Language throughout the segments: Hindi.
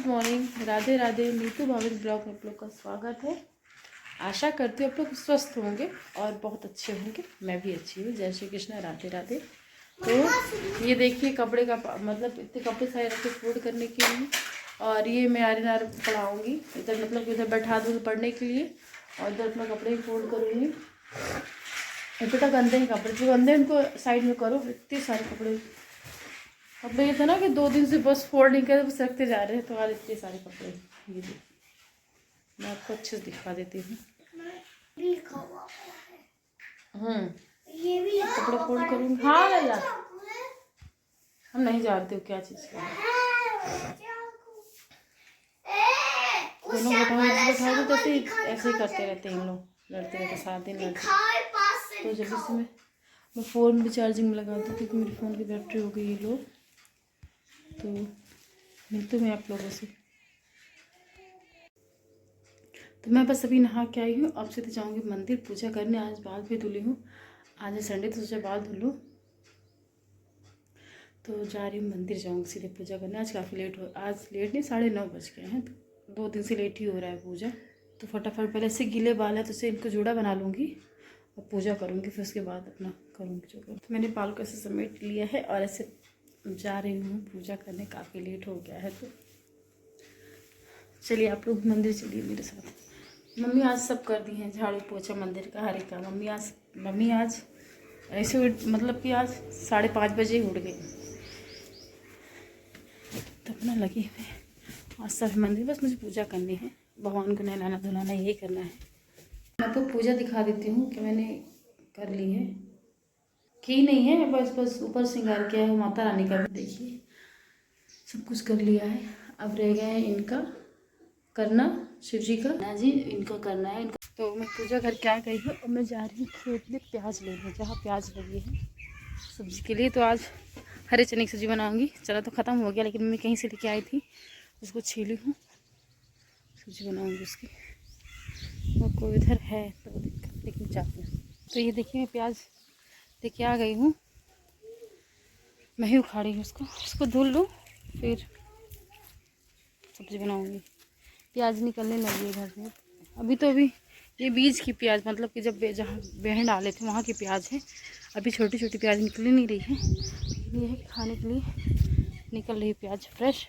Good morning, Radhe Radhe. नीतू भाभी ब्लॉग में आप लोग का स्वागत है। आशा करती हूँ आप लोग स्वस्थ होंगे और बहुत अच्छे होंगे। मैं भी अच्छी हूँ। जय श्री कृष्ण, राधे राधे। तो ये देखिए कपड़े का मतलब इतने कपड़े सारे रखे फोल्ड करने के लिए। और ये मैं आर्यन पढ़ाऊँगी इधर, मतलब इधर बैठा दूँ पढ़ने के लिए और इधर अपना कपड़े फोल्ड करूँगी। बेटा गंदे हैं कपड़े, जो गंदे इनको साइड में करो। इतने सारे कपड़े ये था ना कि 2 दिन से बस फोल्डिंग कर बस रखते जा रहे हैं, तो आज इतने सारे कपड़े। ये देखिए मैं आपको अच्छे से दिखा देती हूँ। कपड़े फोल्ड करूँगी। हाँ लल्ला, हम नहीं जानते हो क्या चीज़ का दोनों बैठा दो, जैसे ऐसे ही करते रहते हैं इन लोग, लड़ते रहते 7 दिन लड़ते। तो जल्दी से मैं फ़ोन भी चार्जिंग में लगा दूँ क्योंकि मेरे फ़ोन की बैटरी हो गई है लो। तो मिलती हूँ मैं आप लोगों से। तो मैं बस अभी नहा के आई हूँ। अब से तो जाऊँगी मंदिर पूजा करने। आज बाल भी धुली हूँ, आज संडे तो सोचा बाल धुलूँ। तो जा रही हूँ मंदिर, जाऊँगी सीधे पूजा करने। आज काफ़ी लेट हो, आज लेट नहीं 9:30 बज गए हैं। तो 2 दिन से लेट ही हो रहा है पूजा। तो फटाफट पहले से गीले बाल है तो इसे इनको जोड़ा बना लूँगी और पूजा करूँगी, फिर उसके बाद अपना करूँगी जो करूँ। तो मैंने बाल को ऐसे समेट लिया है और ऐसे जा रही हूँ पूजा करने। काफ़ी लेट हो गया है तो चलिए आप लोग मंदिर चलिए मेरे साथ। मम्मी आज सब कर दी हैं, झाड़ू पोछा मंदिर का हर एक का। मम्मी आज ऐसे मतलब कि आज 5:30 बजे ही उठ गई। तो अपना लगी हुई आज सब मंदिर, बस मुझे पूजा करनी है, भगवान को नहलाना धुलाना यही करना है। मैं आपको पूजा दिखा देती हूँ कि मैंने कर ली है कि नहीं है। बस ऊपर श्रृंगार किया है माता रानी का। देखिए सब कुछ कर लिया है। अब रह गया है इनका करना, शिव जी का ना जी, इनका करना है इनका। तो मैं पूजा करके आ गई हूँ। अब मैं जा रही हूँ खेत में प्याज लेने, जहाँ प्याज लगी है सब्जी के लिए। तो आज हरे चने की सब्जी बनाऊंगी। चना तो ख़त्म हो गया लेकिन मम्मी कहीं से लेके आई थी, उसको छीली हूँ, सब्जी बनाऊंगी उसकी। और कोई इधर है तो दिक्कत, लेकिन चाहती हूँ। तो ये देखिए मैं प्याज लेके आ गई हूँ। मैं ही उखाड़ी हूँ उसको धुल लूँ फिर सब्जी बनाऊंगी। प्याज निकलने लगी है घर से अभी ये बीज की प्याज, मतलब कि जब जहाँ बेहन डाले थे वहाँ की प्याज है। अभी छोटी छोटी प्याज निकल नहीं रही है, ये है कि खाने के लिए निकल रही है प्याज फ्रेश।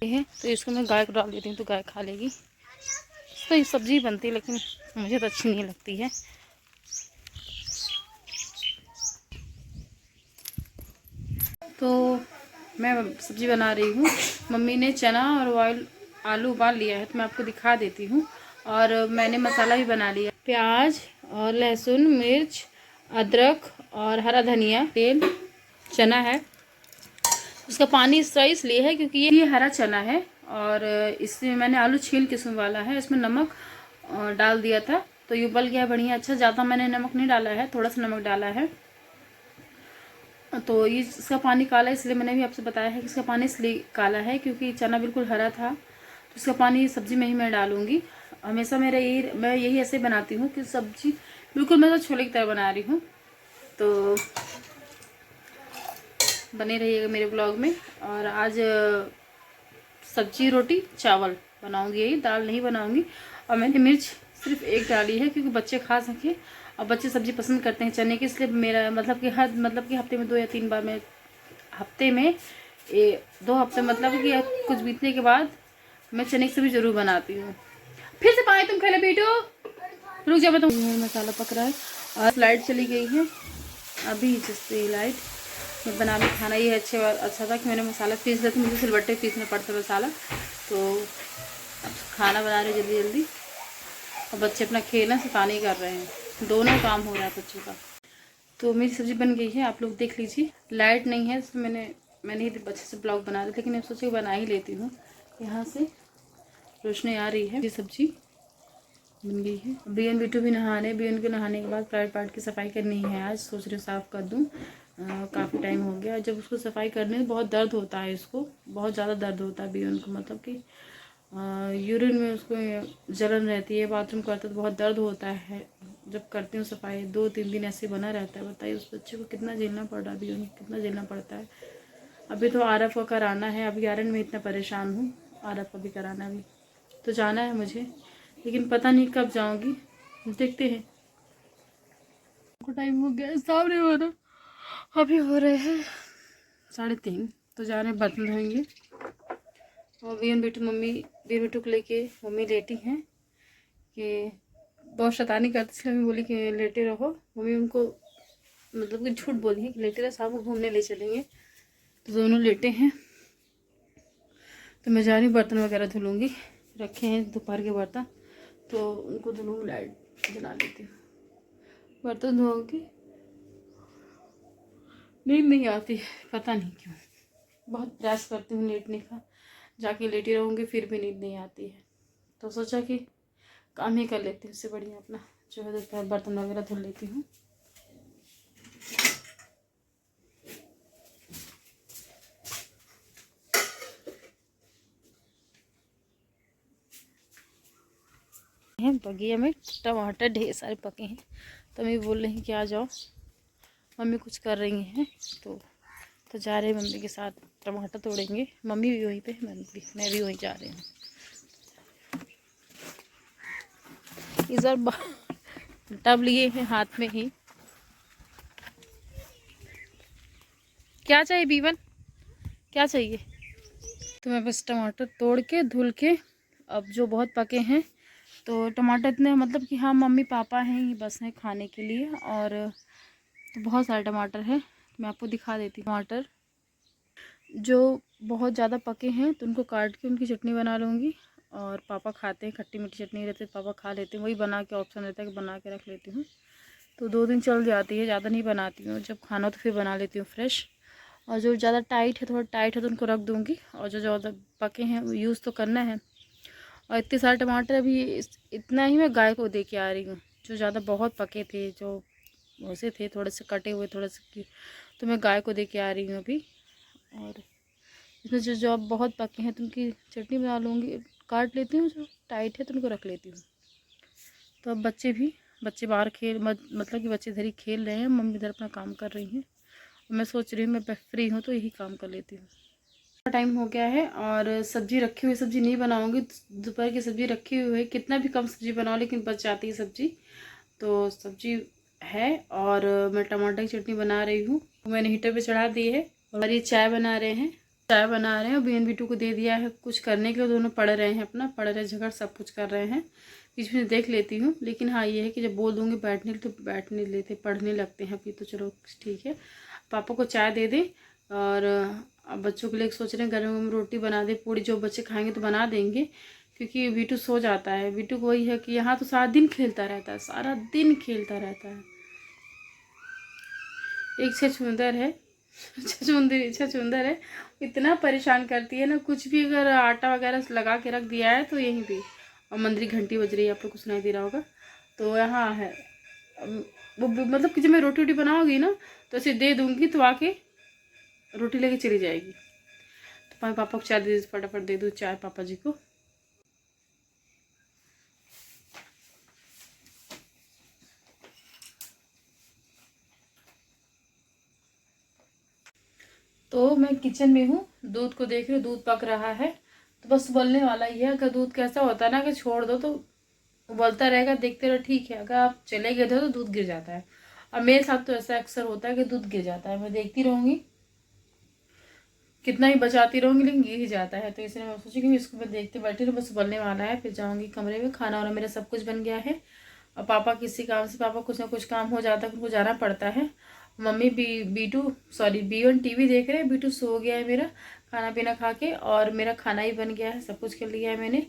ये है तो इसको मैं गाय को डाल देती हूँ तो गाय खा लेगी। तो ये सब्जी बनती है लेकिन मुझे तो अच्छी नहीं लगती है। तो मैं सब्जी बना रही हूँ। मम्मी ने चना और आलू उबाल लिया है तो मैं आपको दिखा देती हूँ। और मैंने मसाला भी बना लिया, प्याज और लहसुन मिर्च अदरक और हरा धनिया, तेल, चना है। उसका पानी इस तरह इसलिए है क्योंकि ये हरा चना है और इसमें मैंने आलू छील के इसमें उबाला है। इसमें नमक डाल दिया था तो ये उबल गया बढ़िया अच्छा। ज़्यादा मैंने नमक नहीं डाला है, थोड़ा सा नमक डाला है। तो ये इसका पानी काला, इसलिए मैंने भी आपसे बताया है कि इसका पानी इसलिए काला है क्योंकि चना बिल्कुल हरा था। तो इसका पानी सब्जी में ही मैं डालूंगी। हमेशा मैं यही ऐसे बनाती हूँ कि सब्जी बिल्कुल मैं तो छोले की तरह बना रही हूँ। तो बने रहिएगा मेरे ब्लॉग में। और आज सब्जी रोटी चावल बनाऊंगी, यही दाल नहीं बनाऊंगी। और मैंने मिर्च सिर्फ 1 डाली है क्योंकि बच्चे खा सकें और बच्चे सब्जी पसंद करते हैं चने की, इसलिए मेरा मतलब कि हफ्ते में 2 या 3 बार मैं हफ्ते में 2 हफ्ते मतलब कि कुछ बीतने के बाद मैं चने की सब्जी जरूर बनाती हूँ। फिर से पाए तुम खेले बेटो, रुक जाओ। तो मसाला पक रहा है और लाइट चली गई है अभी जिससे लाइट मैं बना ली खाना। ये अच्छा था कि मैंने मसाला पीस दिया था, मुझे सिलबट्टे पीसना पड़ता मसाला। तो अब खाना बना रहे जल्दी जल्दी और बच्चे अपना खेलना शैतानी कर रहे हैं, दोनों काम हो रहा है बच्चों का। तो मेरी सब्ज़ी बन गई है, आप लोग देख लीजिए। लाइट नहीं है तो मैंने ही अच्छे से ब्लॉग बना दी, लेकिन अब सोचे बना ही लेती हूँ। यहाँ से रोशनी आ रही है। ये सब्ज़ी बन गई है। बियन बिटू भी नहा रहे। बियन के नहाने के बाद प्राइवेट पार्ट की सफाई करनी है आज, सोच रही साफ़ कर दूँ। काफ़ी टाइम हो गया। जब उसको सफाई करने में बहुत दर्द होता है, इसको बहुत ज़्यादा दर्द होता है बियन को, मतलब कि यूरिन में उसको जलन रहती है, बाथरूम करते तो बहुत दर्द होता है। जब करती हूँ सफाई 2-3 दिन ऐसे बना रहता है। बताइए उस बच्चे को कितना झेलना पड़ रहा है, अभी उन्हें कितना झेलना पड़ता है। अभी तो आरएफ का कराना है, अभी आयरन में इतना परेशान हूँ, आरएफ का भी कराना है। अभी तो जाना है मुझे, लेकिन पता नहीं कब जाऊँगी, देखते हैं। टाइम हो गया, सामने हो रहा, अभी हो रहे हैं 3:30, तो जा रहे हैं बर्तन धोएंगे। और बीन बेटू मम्मी, बीन बेटू को लेके मम्मी लेटी हैं कि बहुत शैतानी करती, इसलिए मम्मी बोली कि लेटे रहो। मम्मी उनको मतलब कि झूठ बोली है कि लेटे रहो, शाम को घूमने ले चलेंगे। तो दोनों लेटे हैं, तो मैं जा रही हूँ बर्तन वगैरह धुलूँगी। रखे हैं दोपहर के बर्तन, तो उनको धुलूँगी, लाइट जला लेती हूँ, बर्तन धोऊँगी। नींद नहीं आती, पता नहीं क्यों, बहुत प्रयास करती हूँ लेटने का, जाके लेटी रहूँगी फिर भी नींद नहीं आती है। तो सोचा कि काम ही कर लेती हूँ, उससे बढ़िया अपना जो है दोपहर बर्तन वगैरह धुल लेती हूँ। बगिया में टमाटर ढेर सारे पके हैं, तो मम्मी बोल रही हैं कि आ जाओ, मम्मी कुछ कर रही हैं। तो जा रहे हैं मम्मी के साथ, टमाटर तोड़ेंगे। मम्मी भी वहीं पे, मैं भी वहीं जा रही हूँ। इस बार टब लिए हैं हाथ में ही। क्या चाहिए बीवन, क्या चाहिए? तो मैं बस टमाटर तोड़ के धुल के, अब जो बहुत पके हैं, तो टमाटर इतने मतलब कि हाँ मम्मी पापा हैं ही बस हैं खाने के लिए। और तो बहुत सारे टमाटर हैं, मैं आपको दिखा देती हूँ। टमाटर जो बहुत ज़्यादा पके हैं तो उनको काट के उनकी चटनी बना लूँगी। और पापा खाते हैं, खट्टी मीठी चटनी रहती है, पापा खा लेते हैं, वही बना के ऑप्शन रहता है कि बना के रख लेती हूँ। तो 2 दिन चल जाती है, ज़्यादा नहीं बनाती हूँ, जब खाना हो तो फिर बना लेती हूँ फ्रेश। और जो ज़्यादा टाइट है, थोड़ा टाइट है, तो उनको रख दूँगी। और जो ज़्यादा पके हैं यूज़ तो करना है। और इतने सारे टमाटर अभी इतना ही मैं गाय को दे के आ रही हूँ। जो ज़्यादा बहुत पके थे, जो वैसे थे थोड़े से कटे हुए, थोड़े से, तो मैं गाय को दे के आ रही हूँ अभी। और इसमें जो अब बहुत पके हैं तो उनकी चटनी बना लूँगी, काट लेती हूँ। जो टाइट है तो उनको रख लेती हूँ। तो अब बच्चे बाहर मतलब कि बच्चे इधर ही खेल रहे हैं, मम्मी इधर अपना काम कर रही हैं। और मैं सोच रही हूँ मैं फ्री हूँ तो यही काम कर लेती हूँ। टाइम हो गया है और सब्जी रखी हुई, सब्जी नहीं बनाऊँगी, दोपहर की सब्जी रखी हुई है। कितना भी कम सब्जी बनाओ लेकिन बच जाती है सब्जी, तो सब्जी है। और मैं टमाटर की चटनी बना रही हूँ, मैंने हीटर पे चढ़ा दी है। और ये चाय बना रहे हैं और बीन बिटू को दे दिया है कुछ करने के लिए। दोनों पढ़ रहे हैं, अपना पढ़ रहे, झगड़ सब कुछ कर रहे हैं। बीच में देख लेती हूँ, लेकिन हाँ ये है कि जब बोल दूँगी बैठने तो बैठने लेते, पढ़ने लगते हैं। अभी तो चलो ठीक है, पापा को चाय दे दें। और अब बच्चों के लिए सोच रहे हैं गर्म गर्म रोटी बना दे, पूड़ी जो बच्चे खाएंगे तो बना देंगे, क्योंकि बीटू सो जाता है। बीटू को वही है कि यहाँ तो सारा दिन खेलता रहता है, सारा दिन खेलता रहता है। एक छछूंदर है, छछूंदर है, इतना परेशान करती है ना। कुछ भी अगर आटा वगैरह लगा के रख दिया है तो यहीं पे, और मंदिर घंटी बज रही है, आप लोग को सुनाई दे रहा होगा, तो यहाँ है। वो मतलब कि जब मैं रोटी बनाऊंगी ना तो ऐसे दे दूंगी तो आके रोटी लेके चली जाएगी। तो मैं पापा को चाय दे, फटाफट दे दूँ चाय पापा जी को। तो मैं किचन में हूँ, दूध को देख रही हूँ, दूध पक रहा है। तो बस उबलने वाला ही है। अगर दूध कैसा होता है ना कि छोड़ दो तो उबलता रहेगा, देखते रहो, ठीक है। अगर आप चले गए थे तो दूध गिर जाता है। और मेरे साथ तो ऐसा अक्सर होता है कि दूध गिर जाता है, मैं देखती रहूँगी, कितना ही बचाती रहूँगी लेकिन गिर ही जाता है। तो इसलिए मैं सोची कि इसको मैं देखते बैठी हूँ, बस उबलने वाला है, फिर जाऊँगी कमरे में। खाना वाना मेरा सब कुछ बन गया है। और पापा किसी काम से, पापा कुछ ना कुछ काम हो जाता है, उनको जाना पड़ता है। मम्मी बीवन टीवी देख रहे हैं, बीटू सो गया है मेरा खाना पीना खा के। और मेरा खाना ही बन गया है, सब कुछ कर लिया है मैंने।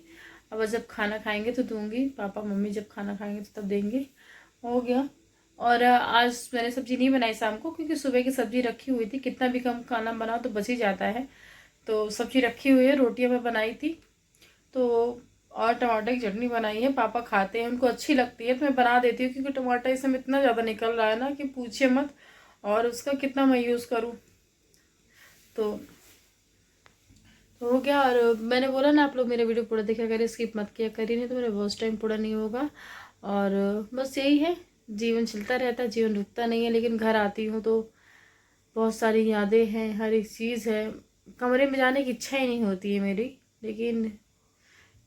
अब जब खाना खाएंगे तो दूंगी, पापा मम्मी जब खाना खाएंगे तो तब देंगे, हो गया। और आज मैंने सब्जी नहीं बनाई शाम को, क्योंकि सुबह की सब्जी रखी हुई थी। कितना भी कम खाना बनाओ तो बच ही जाता है, तो सब्जी रखी हुई है। रोटियां मैं बनाई थी तो, और टमाटर की चटनी बनाई है, पापा खाते हैं, उनको अच्छी लगती है तो मैं बना देती हूँ। क्योंकि टमाटर इस समय इतना ज़्यादा निकल रहा है ना कि पूछिए मत, और उसका कितना मैं यूज़ करूँ। तो हो गया। और मैंने बोला ना, आप लोग मेरे वीडियो पूरा देखा करिए, स्किप मत किया करिए, नहीं तो मेरा बहुत टाइम पूरा नहीं होगा। और बस यही है, जीवन चलता रहता है, जीवन रुकता नहीं है। लेकिन घर आती हूँ तो बहुत सारी यादें हैं, हर एक चीज़ है। कमरे में जाने की इच्छा ही नहीं होती है मेरी, लेकिन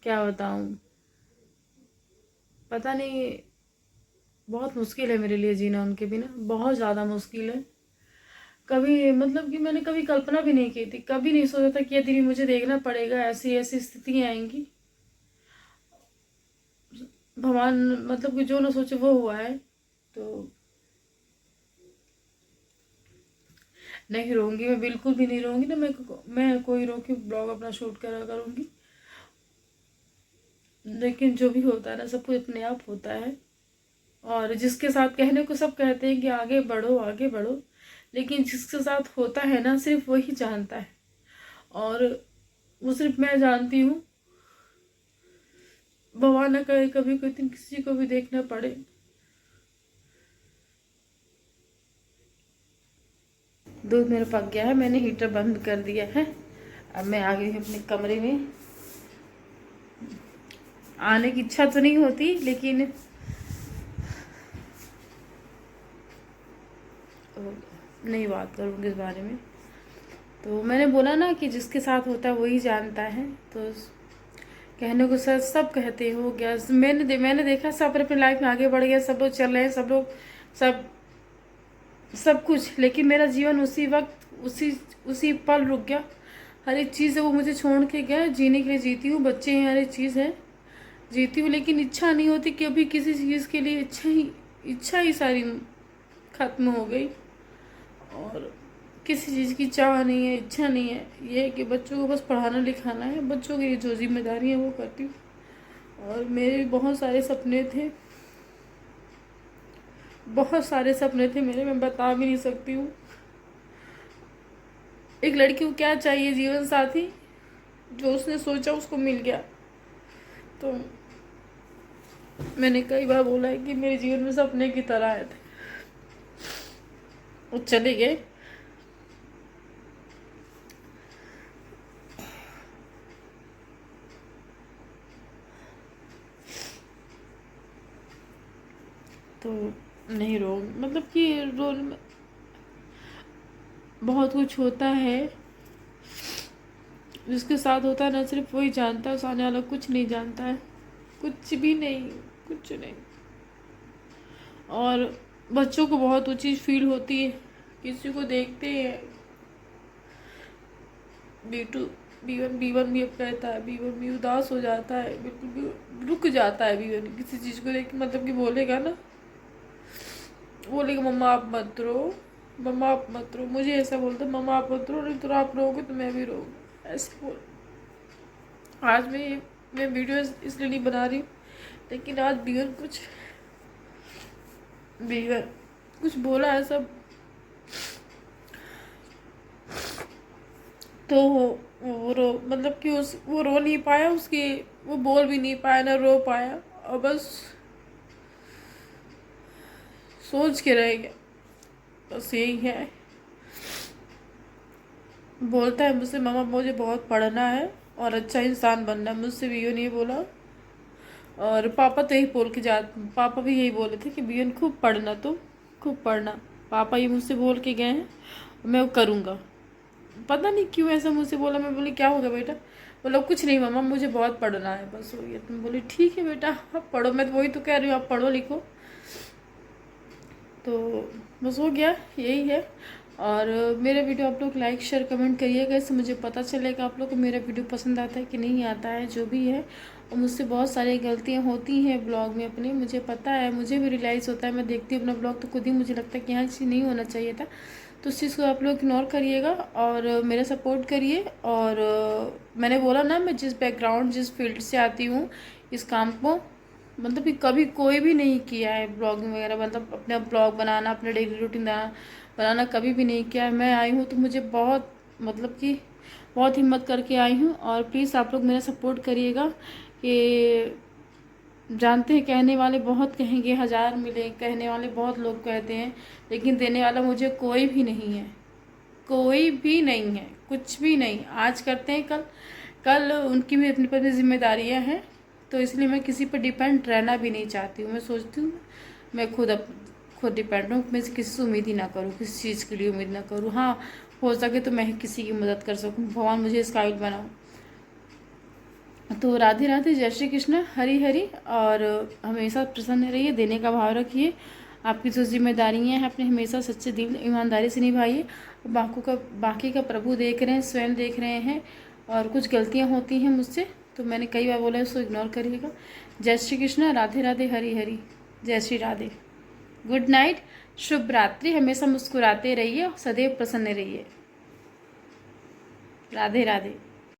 क्या बताऊँ, पता नहीं, बहुत मुश्किल है मेरे लिए जीना उनके बिना, बहुत ज़्यादा मुश्किल है। कभी मतलब कि मैंने कभी कल्पना भी नहीं की थी, कभी नहीं सोचा था कि ये दिन मुझे देखना पड़ेगा, ऐसी ऐसी स्थितियाँ आएंगी। भगवान मतलब कि जो ना सोचे वो हुआ है। तो नहीं रोऊंगी मैं, बिल्कुल भी नहीं रोऊंगी ना। मैं कोई रो के ब्लॉग अपना शूट करा करूँगी। लेकिन जो भी होता है ना, सब कुछ अपने आप होता है। और जिसके साथ, कहने को सब कहते हैं कि आगे बढ़ो आगे बढ़ो, लेकिन जिसके साथ होता है ना, सिर्फ वही जानता है। और वो सिर्फ मैं जानती हूँ। भगवान न करे कभी कोई दिन किसी को भी देखना पड़े। दूध मेरा पक गया है, मैंने हीटर बंद कर दिया है। अब मैं आ गई हूँ अपने कमरे में। आने की इच्छा तो नहीं होती, लेकिन नहीं बात करूँगी इस बारे में। तो मैंने बोला ना कि जिसके साथ होता है वही जानता है। तो कहने को सर सब कहते हो गया, मैंने देखा सब अपने अपनी लाइफ में आगे बढ़ गया, सब लोग चल रहे हैं, सब लोग सब सब कुछ। लेकिन मेरा जीवन उसी वक्त उसी पल रुक गया। हर एक चीज़ है वो मुझे छोड़ के गए। जीने के लिए जीती हूँ, बच्चे हैं, हर एक चीज़ है, जीती हूँ। लेकिन इच्छा नहीं होती कि अभी किसी चीज़ के लिए इच्छा ही सारी खत्म हो गई। और किसी चीज़ की चाह नहीं है, इच्छा नहीं है। ये है कि बच्चों को बस पढ़ाना लिखाना है, बच्चों की जो जिम्मेदारी है वो करती हूँ। और मेरे भी बहुत सारे सपने थे, बहुत सारे सपने थे मेरे, मैं बता भी नहीं सकती हूँ। एक लड़की को क्या चाहिए, जीवन साथी, जो उसने सोचा उसको मिल गया। तो मैंने कई बार बोला है कि मेरे जीवन में सपने की तरह आए थे, वो चले गए। तो नहीं रो, मतलब कि रो, बहुत कुछ होता है, जिसके साथ होता है ना, सिर्फ वही जानता है, सामने वाला कुछ नहीं जानता है, कुछ भी नहीं, कुछ नहीं। और बच्चों को बहुत वो चीज़ फील होती है, किसी को देखते हैं, बीटू बीवन बीवन भी अब कहता है, बीवन भी उदास हो जाता है, बिल्कुल भी रुक जाता है बीवन किसी चीज़ को देख, मतलब कि बोलेगा ना, बोलेगा मम्मा आप मत रो, मम्मा आप मत रो, मुझे ऐसा बोलता मम्मा आप मत रो, नहीं तो आप रोगे तो मैं भी रोऊंगा, ऐसे बोल। आज मैं वीडियो इसलिए नहीं बना रही हूँ, लेकिन आज बीवन कुछ बोला है सब, तो वो रो, मतलब कि वो रो नहीं पाया, उसकी वो बोल भी नहीं पाया, ना रो पाया, और बस सोच के रह गया, बस यही है। बोलता है मुझसे मामा मुझे बहुत पढ़ना है और अच्छा इंसान बनना है, मुझसे भी यूँ नहीं बोला। और पापा तो यही बोल के पापा भी यही बोले थे कि बियन खूब पढ़ना, तुम खूब पढ़ना, पापा ये मुझसे बोल के गए हैं, मैं वो करूँगा। पता नहीं क्यों ऐसा मुझसे बोला। मैं बोली क्या हो गया बेटा, बोला कुछ नहीं मामा मुझे बहुत पढ़ना है, बस हो गया। तुम बोली ठीक है बेटा आप पढ़ो, मैं तो वही तो कह रही हूँ आप पढ़ो लिखो। तो बस हो गया, यही है। और मेरा वीडियो आप लोग लाइक शेयर कमेंट करिएगा, इससे मुझे पता चलेगा आप लोग को मेरा वीडियो पसंद आता है कि नहीं आता है, जो भी है। और मुझसे बहुत सारी गलतियाँ होती हैं ब्लॉग में अपने, मुझे पता है, मुझे भी रियलाइज़ होता है, मैं देखती हूँ अपना ब्लॉग तो खुद ही मुझे लगता है कि यहाँ चीज़ नहीं होना चाहिए था। तो उस चीज़ को आप लोग इग्नोर करिएगा और मेरा सपोर्ट करिए। और मैंने बोला ना, मैं जिस बैकग्राउंड जिस फील्ड से आती हूँ, इस काम को मतलब कि कभी कोई भी नहीं किया है ब्लॉगिंग वगैरह, मतलब अपने ब्लॉग बनाना, अपने डेली रूटीन बनाना कभी भी नहीं किया है। मैं आई हूँ तो मुझे बहुत मतलब कि बहुत हिम्मत करके आई हूँ। और प्लीज़ आप लोग मेरा सपोर्ट करिएगा कि जानते हैं कहने वाले बहुत कहेंगे, हज़ार मिले, कहने वाले बहुत लोग कहते हैं, लेकिन देने वाला मुझे कोई भी नहीं है। कोई भी नहीं है, कुछ भी नहीं। आज करते हैं, कल कल उनकी भी अपनी अपनी जिम्मेदारियां हैं, तो इसलिए मैं किसी पर डिपेंड रहना भी नहीं चाहती हूँ। मैं सोचती हूँ मैं खुद डिपेंड हूँ, मैं किसी से उम्मीद ही ना करूँ, किसी चीज़ के लिए उम्मीद ना करूँ। हाँ, हो सके तो मैं किसी की मदद कर सकूँ, भगवान मुझे इस काबिल बनाओ। तो राधे राधे, जय श्री कृष्ण, हरी हरी। और हमेशा प्रसन्न रहिए, देने का भाव रखिए। आपकी जो जिम्मेदारियां हैं अपने हमेशा सच्चे दिल ईमानदारी से निभाइए। बाकी का प्रभु देख रहे हैं, स्वयं देख रहे हैं। और कुछ गलतियां होती हैं मुझसे, तो मैंने कई बार बोला है, उसको इग्नोर करिएगा। जय श्री कृष्ण, राधे राधे, हरी हरी, जय श्री राधे। गुड नाइट, शुभ रात्रि। हमेशा मुस्कुराते रहिए, सदैव प्रसन्न रहिए। राधे राधे।